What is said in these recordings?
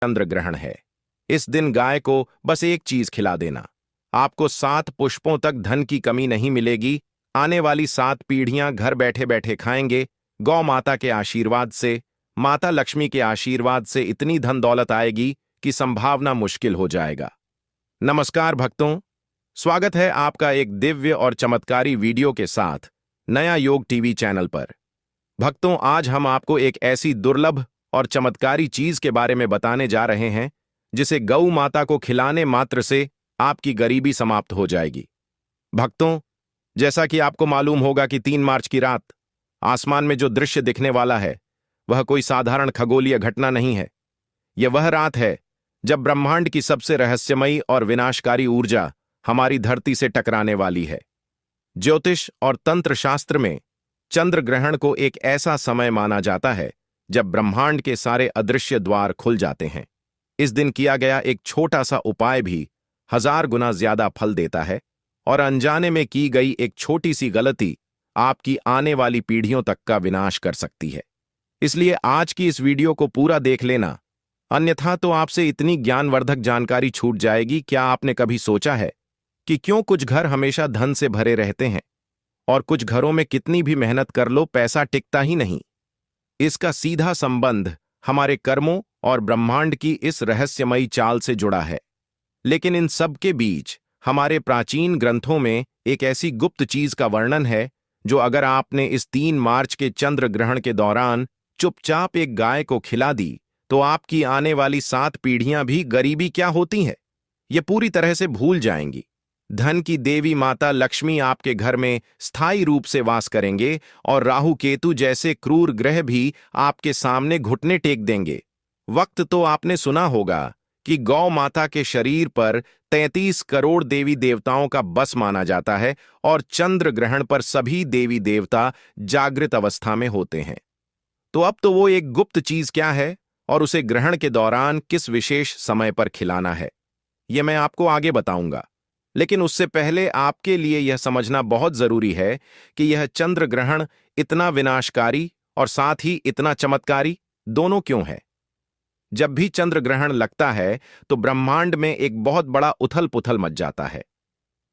चंद्र ग्रहण है। इस दिन गाय को बस एक चीज खिला देना। आपको 7 पुष्पों तक धन की कमी नहीं मिलेगी। आने वाली 7 पीढ़ियां घर बैठे बैठे खाएंगे। गौ माता के आशीर्वाद से, माता लक्ष्मी के आशीर्वाद से इतनी धन दौलत आएगी कि संभावना मुश्किल हो जाएगा। नमस्कार भक्तों, स्वागत है आपका एक दिव्य और चमत्कारी वीडियो के साथ नया योग टीवी चैनल पर। भक्तों, आज हम आपको एक ऐसी दुर्लभ और चमत्कारी चीज के बारे में बताने जा रहे हैं जिसे गौ माता को खिलाने मात्र से आपकी गरीबी समाप्त हो जाएगी। भक्तों, जैसा कि आपको मालूम होगा कि 3 मार्च की रात आसमान में जो दृश्य दिखने वाला है वह कोई साधारण खगोलीय घटना नहीं है। यह वह रात है जब ब्रह्मांड की सबसे रहस्यमयी और विनाशकारी ऊर्जा हमारी धरती से टकराने वाली है। ज्योतिष और तंत्र शास्त्र में चंद्र ग्रहण को एक ऐसा समय माना जाता है जब ब्रह्मांड के सारे अदृश्य द्वार खुल जाते हैं। इस दिन किया गया एक छोटा सा उपाय भी 1000 गुना ज्यादा फल देता है और अनजाने में की गई एक छोटी सी गलती आपकी आने वाली पीढ़ियों तक का विनाश कर सकती है। इसलिए आज की इस वीडियो को पूरा देख लेना, अन्यथा तो आपसे इतनी ज्ञानवर्धक जानकारी छूट जाएगी। क्या आपने कभी सोचा है कि क्यों कुछ घर हमेशा धन से भरे रहते हैं और कुछ घरों में कितनी भी मेहनत कर लो पैसा टिकता ही नहीं? इसका सीधा संबंध हमारे कर्मों और ब्रह्मांड की इस रहस्यमयी चाल से जुड़ा है। लेकिन इन सब के बीच हमारे प्राचीन ग्रंथों में एक ऐसी गुप्त चीज का वर्णन है जो अगर आपने इस 3 मार्च के चंद्र ग्रहण के दौरान चुपचाप एक गाय को खिला दी तो आपकी आने वाली 7 पीढ़ियां भी गरीबी क्या होती है ये पूरी तरह से भूल जाएंगी। धन की देवी माता लक्ष्मी आपके घर में स्थायी रूप से वास करेंगे और राहु केतु जैसे क्रूर ग्रह भी आपके सामने घुटने टेक देंगे। वक्त तो आपने सुना होगा कि गौ माता के शरीर पर 33 करोड़ देवी देवताओं का बस माना जाता है और चंद्र ग्रहण पर सभी देवी देवता जागृत अवस्था में होते हैं। तो अब तो वो एक गुप्त चीज क्या है और उसे ग्रहण के दौरान किस विशेष समय पर खिलाना है, यह मैं आपको आगे बताऊंगा। लेकिन उससे पहले आपके लिए यह समझना बहुत जरूरी है कि यह चंद्र ग्रहण इतना विनाशकारी और साथ ही इतना चमत्कारी दोनों क्यों है। जब भी चंद्र ग्रहण लगता है तो ब्रह्मांड में एक बहुत बड़ा उथल पुथल मच जाता है।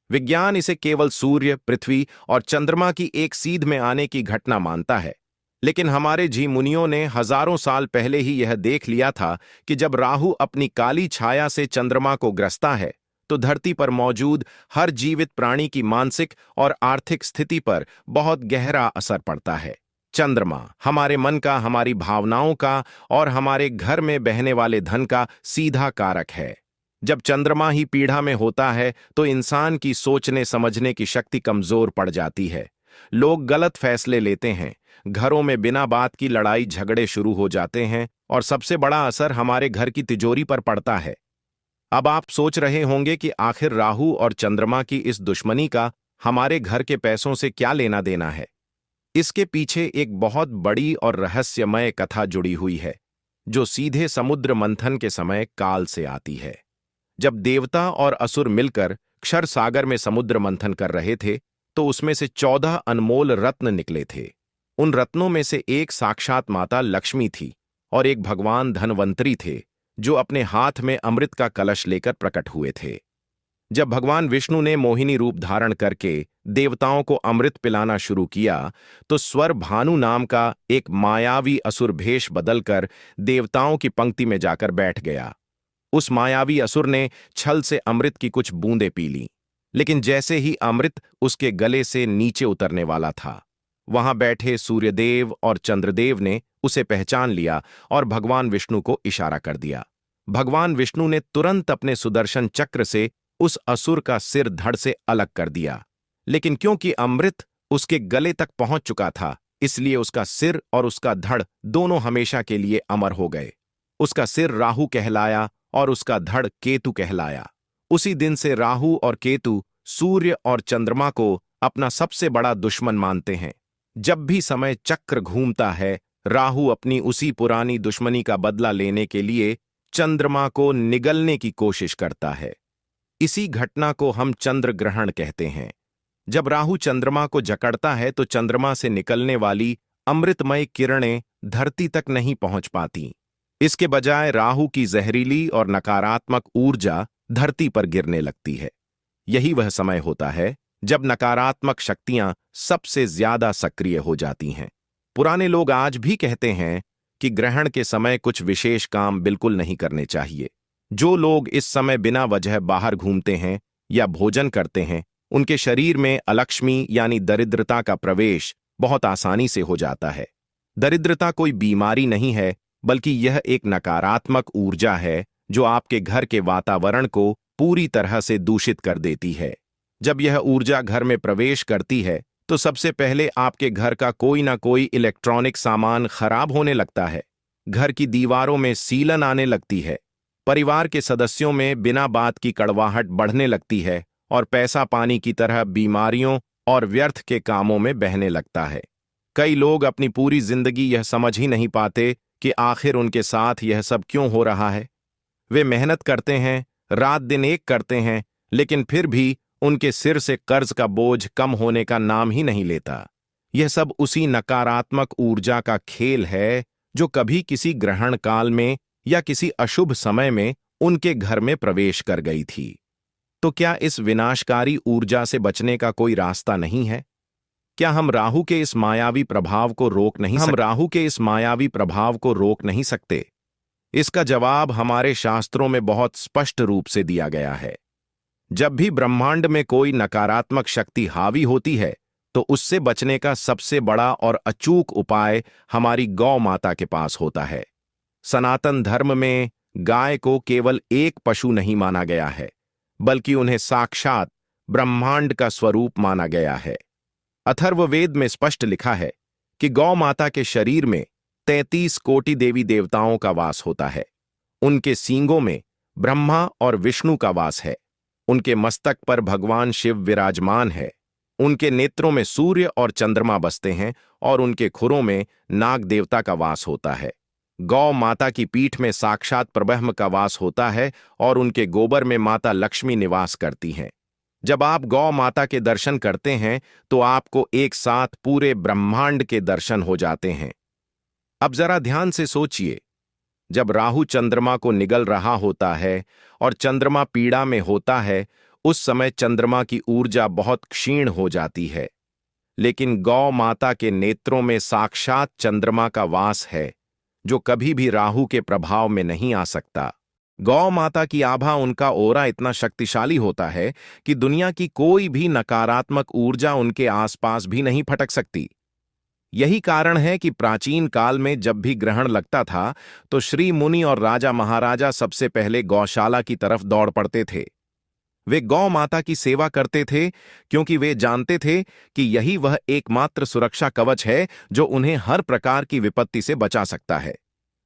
विज्ञान इसे केवल सूर्य, पृथ्वी और चंद्रमा की एक सीध में आने की घटना मानता है, लेकिन हमारे जी मुनियों ने हजारों साल पहले ही यह देख लिया था कि जब राहु अपनी काली छाया से चंद्रमा को ग्रसता है तो धरती पर मौजूद हर जीवित प्राणी की मानसिक और आर्थिक स्थिति पर बहुत गहरा असर पड़ता है। चंद्रमा हमारे मन का, हमारी भावनाओं का और हमारे घर में बहने वाले धन का सीधा कारक है। जब चंद्रमा ही पीढ़ा में होता है तो इंसान की सोचने समझने की शक्ति कमजोर पड़ जाती है। लोग गलत फैसले लेते हैं, घरों में बिना बात की लड़ाई झगड़े शुरू हो जाते हैं और सबसे बड़ा असर हमारे घर की तिजोरी पर पड़ता है। अब आप सोच रहे होंगे कि आखिर राहु और चंद्रमा की इस दुश्मनी का हमारे घर के पैसों से क्या लेना देना है। इसके पीछे एक बहुत बड़ी और रहस्यमय कथा जुड़ी हुई है जो सीधे समुद्र मंथन के समय काल से आती है। जब देवता और असुर मिलकर क्षर सागर में समुद्र मंथन कर रहे थे तो उसमें से 14 अनमोल रत्न निकले थे। उन रत्नों में से एक साक्षात माता लक्ष्मी थी और एक भगवान धनवंतरी थे जो अपने हाथ में अमृत का कलश लेकर प्रकट हुए थे। जब भगवान विष्णु ने मोहिनी रूप धारण करके देवताओं को अमृत पिलाना शुरू किया तो स्वर भानु नाम का एक मायावी असुर भेष बदलकर देवताओं की पंक्ति में जाकर बैठ गया। उस मायावी असुर ने छल से अमृत की कुछ बूंदें पी लीं, लेकिन जैसे ही अमृत उसके गले से नीचे उतरने वाला था, वहां बैठे सूर्यदेव और चंद्रदेव ने उसे पहचान लिया और भगवान विष्णु को इशारा कर दिया। भगवान विष्णु ने तुरंत अपने सुदर्शन चक्र से उस असुर का सिर धड़ से अलग कर दिया, लेकिन क्योंकि अमृत उसके गले तक पहुंच चुका था इसलिए उसका सिर और उसका धड़ दोनों हमेशा के लिए अमर हो गए। उसका सिर राहु कहलाया और उसका धड़ केतु कहलाया। उसी दिन से राहु और केतु सूर्य और चंद्रमा को अपना सबसे बड़ा दुश्मन मानते हैं। जब भी समय चक्र घूमता है, राहु अपनी उसी पुरानी दुश्मनी का बदला लेने के लिए चंद्रमा को निगलने की कोशिश करता है। इसी घटना को हम चंद्र ग्रहण कहते हैं। जब राहु चंद्रमा को जकड़ता है तो चंद्रमा से निकलने वाली अमृतमय किरणें धरती तक नहीं पहुंच पाती। इसके बजाय राहु की जहरीली और नकारात्मक ऊर्जा धरती पर गिरने लगती है। यही वह समय होता है जब नकारात्मक शक्तियां सबसे ज्यादा सक्रिय हो जाती हैं। पुराने लोग आज भी कहते हैं कि ग्रहण के समय कुछ विशेष काम बिल्कुल नहीं करने चाहिए। जो लोग इस समय बिना वजह बाहर घूमते हैं या भोजन करते हैं, उनके शरीर में अलक्ष्मी यानी दरिद्रता का प्रवेश बहुत आसानी से हो जाता है। दरिद्रता कोई बीमारी नहीं है, बल्कि यह एक नकारात्मक ऊर्जा है जो आपके घर के वातावरण को पूरी तरह से दूषित कर देती है। जब यह ऊर्जा घर में प्रवेश करती है तो सबसे पहले आपके घर का कोई ना कोई इलेक्ट्रॉनिक सामान खराब होने लगता है। घर की दीवारों में सीलन आने लगती है। परिवार के सदस्यों में बिना बात की कड़वाहट बढ़ने लगती है और पैसा पानी की तरह बीमारियों और व्यर्थ के कामों में बहने लगता है। कई लोग अपनी पूरी जिंदगी यह समझ ही नहीं पाते कि आखिर उनके साथ यह सब क्यों हो रहा है। वे मेहनत करते हैं, रात दिन एक करते हैं, लेकिन फिर भी उनके सिर से कर्ज का बोझ कम होने का नाम ही नहीं लेता। यह सब उसी नकारात्मक ऊर्जा का खेल है जो कभी किसी ग्रहण काल में या किसी अशुभ समय में उनके घर में प्रवेश कर गई थी। तो क्या इस विनाशकारी ऊर्जा से बचने का कोई रास्ता नहीं है? क्या हम राहु के इस मायावी प्रभाव को रोक नहीं सकते? इसका जवाब हमारे शास्त्रों में बहुत स्पष्ट रूप से दिया गया है। जब भी ब्रह्मांड में कोई नकारात्मक शक्ति हावी होती है, तो उससे बचने का सबसे बड़ा और अचूक उपाय हमारी गौ माता के पास होता है। सनातन धर्म में गाय को केवल एक पशु नहीं माना गया है, बल्कि उन्हें साक्षात ब्रह्मांड का स्वरूप माना गया है। अथर्ववेद में स्पष्ट लिखा है कि गौ माता के शरीर में 33 कोटि देवी देवताओं का वास होता है। उनके सींगों में ब्रह्मा और विष्णु का वास है। उनके मस्तक पर भगवान शिव विराजमान है। उनके नेत्रों में सूर्य और चंद्रमा बसते हैं और उनके खुरों में नाग देवता का वास होता है। गौ माता की पीठ में साक्षात परब्रह्म का वास होता है और उनके गोबर में माता लक्ष्मी निवास करती हैं। जब आप गौ माता के दर्शन करते हैं तो आपको एक साथ पूरे ब्रह्मांड के दर्शन हो जाते हैं। अब जरा ध्यान से सोचिए, जब राहु चंद्रमा को निगल रहा होता है और चंद्रमा पीड़ा में होता है, उस समय चंद्रमा की ऊर्जा बहुत क्षीण हो जाती है। लेकिन गौ माता के नेत्रों में साक्षात चंद्रमा का वास है, जो कभी भी राहु के प्रभाव में नहीं आ सकता। गौ माता की आभा, उनका ओरा इतना शक्तिशाली होता है कि दुनिया की कोई भी नकारात्मक ऊर्जा उनके आसपास भी नहीं फटक सकती। यही कारण है कि प्राचीन काल में जब भी ग्रहण लगता था तो श्री मुनि और राजा महाराजा सबसे पहले गौशाला की तरफ दौड़ पड़ते थे। वे गौ माता की सेवा करते थे क्योंकि वे जानते थे कि यही वह एकमात्र सुरक्षा कवच है जो उन्हें हर प्रकार की विपत्ति से बचा सकता है।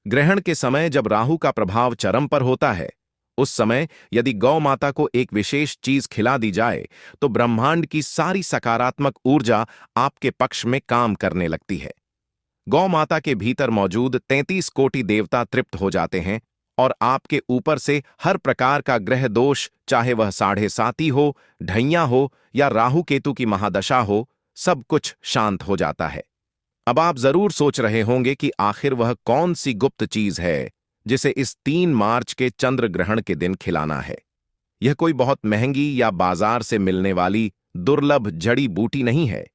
ग्रहण के समय जब राहु का प्रभाव चरम पर होता है, उस समय यदि गौ माता को एक विशेष चीज खिला दी जाए तो ब्रह्मांड की सारी सकारात्मक ऊर्जा आपके पक्ष में काम करने लगती है। गौ माता के भीतर मौजूद 33 कोटि देवता तृप्त हो जाते हैं और आपके ऊपर से हर प्रकार का ग्रह दोष, चाहे वह 7.5 हो, ढैया हो या राहु केतु की महादशा हो, सब कुछ शांत हो जाता है। अब आप जरूर सोच रहे होंगे कि आखिर वह कौन सी गुप्त चीज है जिसे इस 3 मार्च के चंद्र ग्रहण के दिन खिलाना है। यह कोई बहुत महंगी या बाजार से मिलने वाली दुर्लभ जड़ी बूटी नहीं है।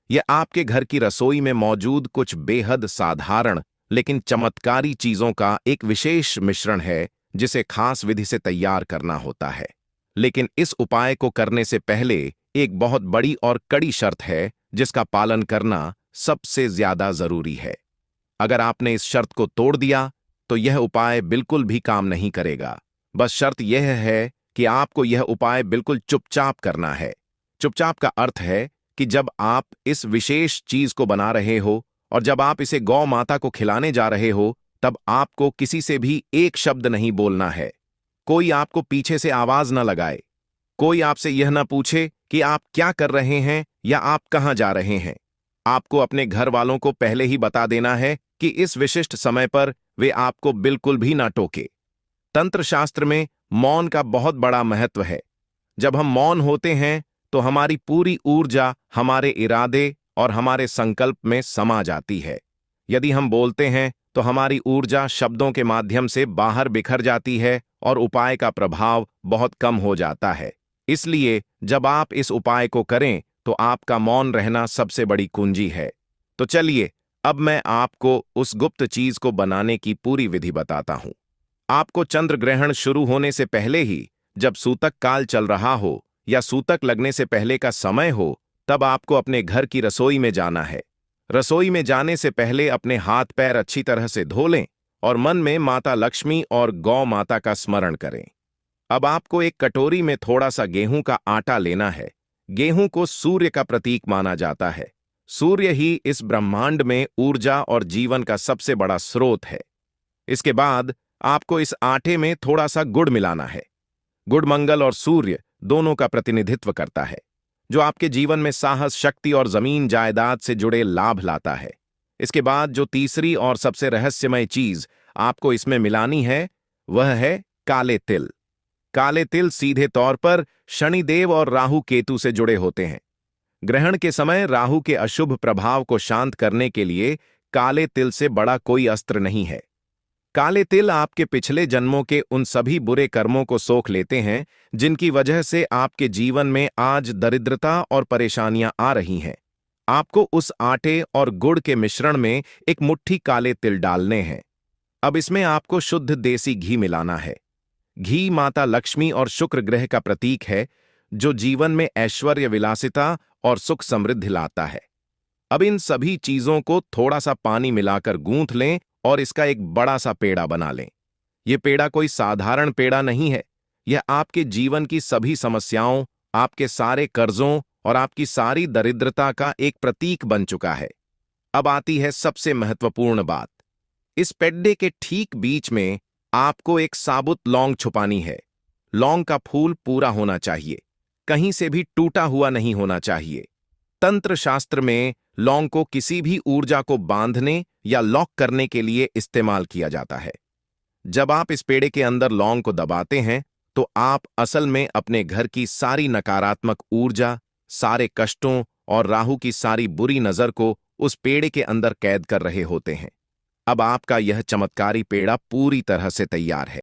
यह आपके घर की रसोई में मौजूद कुछ बेहद साधारण लेकिन चमत्कारी चीजों का एक विशेष मिश्रण है, जिसे खास विधि से तैयार करना होता है। लेकिन इस उपाय को करने से पहले एक बहुत बड़ी और कड़ी शर्त है, जिसका पालन करना सबसे ज्यादा जरूरी है। अगर आपने इस शर्त को तोड़ दिया तो यह उपाय बिल्कुल भी काम नहीं करेगा। बस शर्त यह है कि आपको यह उपाय बिल्कुल चुपचाप करना है। चुपचाप का अर्थ है कि जब आप इस विशेष चीज को बना रहे हो और जब आप इसे गौ माता को खिलाने जा रहे हो, तब आपको किसी से भी एक शब्द नहीं बोलना है। कोई आपको पीछे से आवाज न लगाए। कोई आपसे यह न पूछे कि आप क्या कर रहे हैं या आप कहां जा रहे हैं। आपको अपने घर वालों को पहले ही बता देना है कि इस विशिष्ट समय पर वे आपको बिल्कुल भी ना टोके। तंत्र शास्त्र में मौन का बहुत बड़ा महत्व है। जब हम मौन होते हैं तो हमारी पूरी ऊर्जा हमारे इरादे और हमारे संकल्प में समा जाती है। यदि हम बोलते हैं तो हमारी ऊर्जा शब्दों के माध्यम से बाहर बिखर जाती है और उपाय का प्रभाव बहुत कम हो जाता है। इसलिए जब आप इस उपाय को करें तो आपका मौन रहना सबसे बड़ी कुंजी है। तो चलिए, अब मैं आपको उस गुप्त चीज को बनाने की पूरी विधि बताता हूं। आपको चंद्र ग्रहण शुरू होने से पहले ही, जब सूतक काल चल रहा हो या सूतक लगने से पहले का समय हो, तब आपको अपने घर की रसोई में जाना है। रसोई में जाने से पहले अपने हाथ पैर अच्छी तरह से धो लें और मन में माता लक्ष्मी और गौ माता का स्मरण करें। अब आपको एक कटोरी में थोड़ा सा गेहूं का आटा लेना है। गेहूं को सूर्य का प्रतीक माना जाता है। सूर्य ही इस ब्रह्मांड में ऊर्जा और जीवन का सबसे बड़ा स्रोत है। इसके बाद आपको इस आटे में थोड़ा सा गुड़ मिलाना है। गुड़ मंगल और सूर्य दोनों का प्रतिनिधित्व करता है, जो आपके जीवन में साहस, शक्ति और जमीन जायदाद से जुड़े लाभ लाता है। इसके बाद जो तीसरी और सबसे रहस्यमय चीज आपको इसमें मिलानी है, वह है काले तिल। काले तिल सीधे तौर पर शनिदेव और राहु केतु से जुड़े होते हैं। ग्रहण के समय राहु के अशुभ प्रभाव को शांत करने के लिए काले तिल से बड़ा कोई अस्त्र नहीं है। काले तिल आपके पिछले जन्मों के उन सभी बुरे कर्मों को सोख लेते हैं जिनकी वजह से आपके जीवन में आज दरिद्रता और परेशानियां आ रही हैं। आपको उस आटे और गुड़ के मिश्रण में एक मुट्ठी काले तिल डालने हैं। अब इसमें आपको शुद्ध देसी घी मिलाना है। घी माता लक्ष्मी और शुक्र ग्रह का प्रतीक है, जो जीवन में ऐश्वर्य, विलासिता और सुख समृद्धि लाता है। अब इन सभी चीजों को थोड़ा सा पानी मिलाकर गूंथ लें और इसका एक बड़ा सा पेड़ा बना लें। यह पेड़ा कोई साधारण पेड़ा नहीं है। यह आपके जीवन की सभी समस्याओं, आपके सारे कर्जों और आपकी सारी दरिद्रता का एक प्रतीक बन चुका है। अब आती है सबसे महत्वपूर्ण बात। इस पेड्डे के ठीक बीच में आपको एक साबुत लौंग छुपानी है। लौंग का फूल पूरा होना चाहिए, कहीं से भी टूटा हुआ नहीं होना चाहिए। तंत्र शास्त्र में लौंग को किसी भी ऊर्जा को बांधने या लॉक करने के लिए इस्तेमाल किया जाता है। जब आप इस पेड़े के अंदर लौंग को दबाते हैं तो आप असल में अपने घर की सारी नकारात्मक ऊर्जा, सारे कष्टों और राहु की सारी बुरी नजर को उस पेड़े के अंदर कैद कर रहे होते हैं। अब आपका यह चमत्कारी पेड़ा पूरी तरह से तैयार है।